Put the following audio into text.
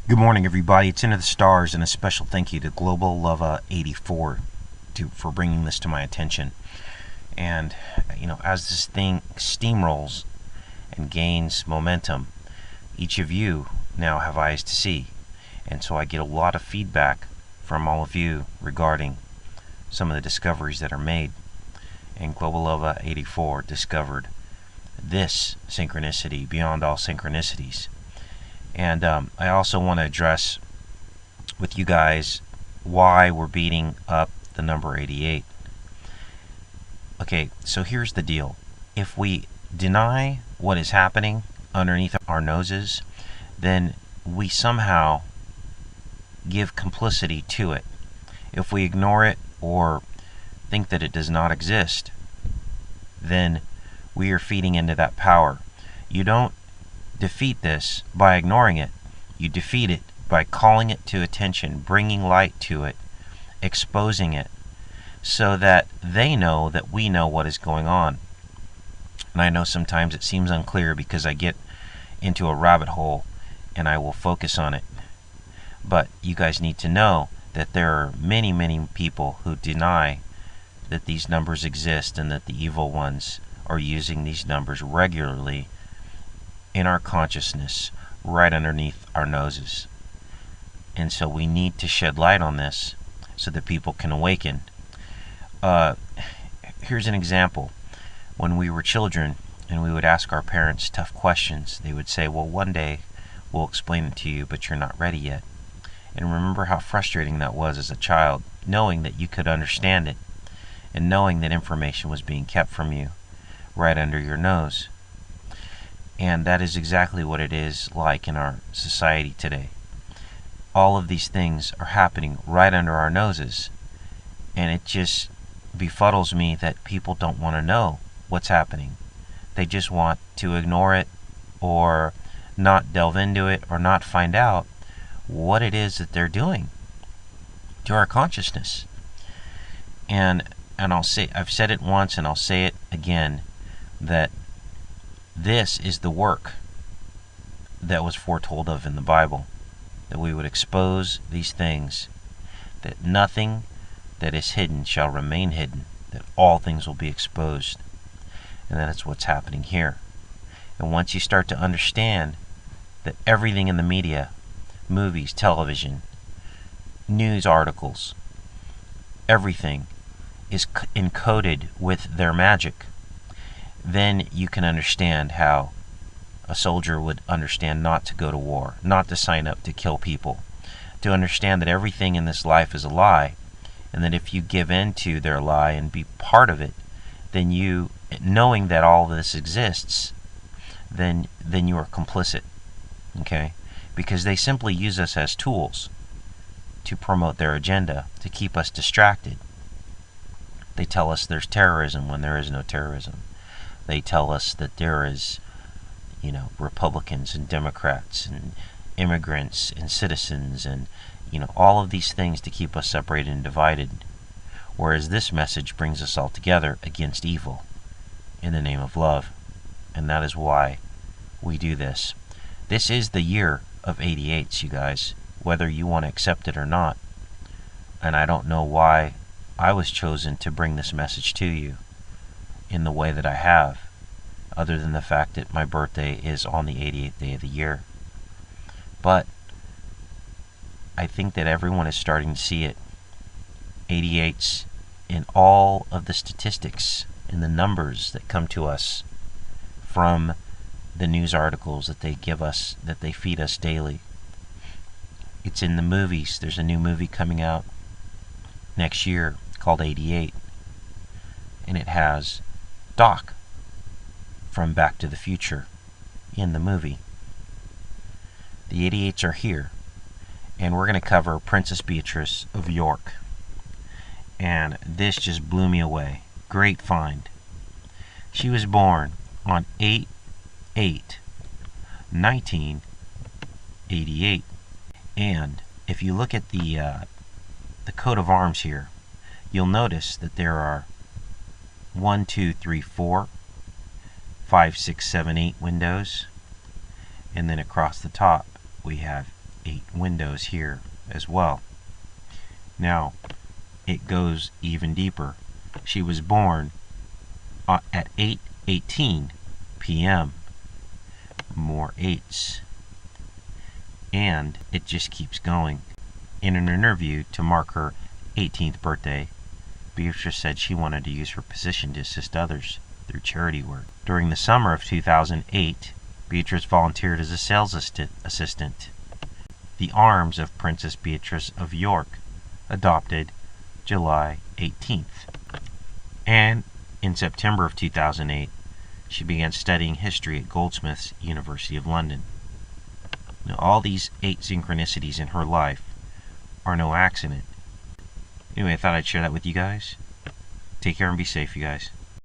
Good morning, everybody. It's Into the Stars, and a special thank you to Global Lova 84 for bringing this to my attention. And, as this thing steamrolls and gains momentum, each of you now have eyes to see. And so I get a lot of feedback from all of you regarding some of the discoveries that are made. And Global Lova 84 discovered this synchronicity beyond all synchronicities. And I also want to address with you guys why we're beating up the number 88. Okay, so here's the deal. If we deny what is happening underneath our noses, then we somehow give complicity to it. If we ignore it or think that it does not exist, then we are feeding into that power. You don't defeat this by ignoring it. You defeat it by calling it to attention, bringing light to it, exposing it, so that they know that we know what is going on. And I know sometimes it seems unclear because I get into a rabbit hole and I will focus on it. But you guys need to know that there are many, many people who deny that these numbers exist and that the evil ones are using these numbers regularly in our consciousness, right underneath our noses. And so we need to shed light on this so that people can awaken. Here's an example. When we were children and we would ask our parents tough questions, they would say, well, one day we'll explain it to you, but you're not ready yet. And remember how frustrating that was as a child, knowing that you could understand it and knowing that information was being kept from you right under your nose. And that is exactly what it is like in our society today. All of these things are happening right under our noses. And it just befuddles me that people don't want to know what's happening. They just want to ignore it or not delve into it or not find out what it is that they're doing to our consciousness. And I'll say, I've said it once and I'll say it again, that this is the work that was foretold of in the Bible, that we would expose these things, that nothing that is hidden shall remain hidden, that all things will be exposed. And that's what's happening here. And once you start to understand that everything in the media, movies, television, news articles, everything is encoded with their magic, then you can understand how a soldier would understand not to go to war, not to sign up to kill people, to understand that everything in this life is a lie, and that if you give in to their lie and be part of it, then you, knowing that all this exists, then you are complicit, okay? Because they simply use us as tools to promote their agenda, to keep us distracted. They tell us there's terrorism when there is no terrorism. They tell us that there is, Republicans and Democrats and immigrants and citizens and, all of these things to keep us separated and divided. Whereas this message brings us all together against evil in the name of love. And that is why we do this. This is the year of 88s, you guys, whether you want to accept it or not. And I don't know why I was chosen to bring this message to you in the way that I have, other than the fact that my birthday is on the 88th day of the year. But I think that everyone is starting to see it. 88s in all of the statistics and the numbers that come to us from the news articles that they give us, that they feed us daily. It's in the movies. There's a new movie coming out next year called 88, and it has Doc from Back to the Future in the movie. The 88s are here, and we're going to cover Princess Beatrice of York. And this just blew me away. Great find. She was born on 8/8/1988. And if you look at the coat of arms here, you'll notice that there are 1, 2, 3, 4, 5, 6, 7, 8 windows, and then across the top we have 8 windows here as well. Now, it goes even deeper. She was born at 8:18 p.m. More 8s. And it just keeps going. In an interview to mark her 18th birthday, Beatrice said she wanted to use her position to assist others through charity work. During the summer of 2008, Beatrice volunteered as a sales assistant. The arms of Princess Beatrice of York, adopted July 18th. And in September of 2008, she began studying history at Goldsmiths, University of London. Now, all these 8 synchronicities in her life are no accident. Anyway, I thought I'd share that with you guys. Take care and be safe, you guys.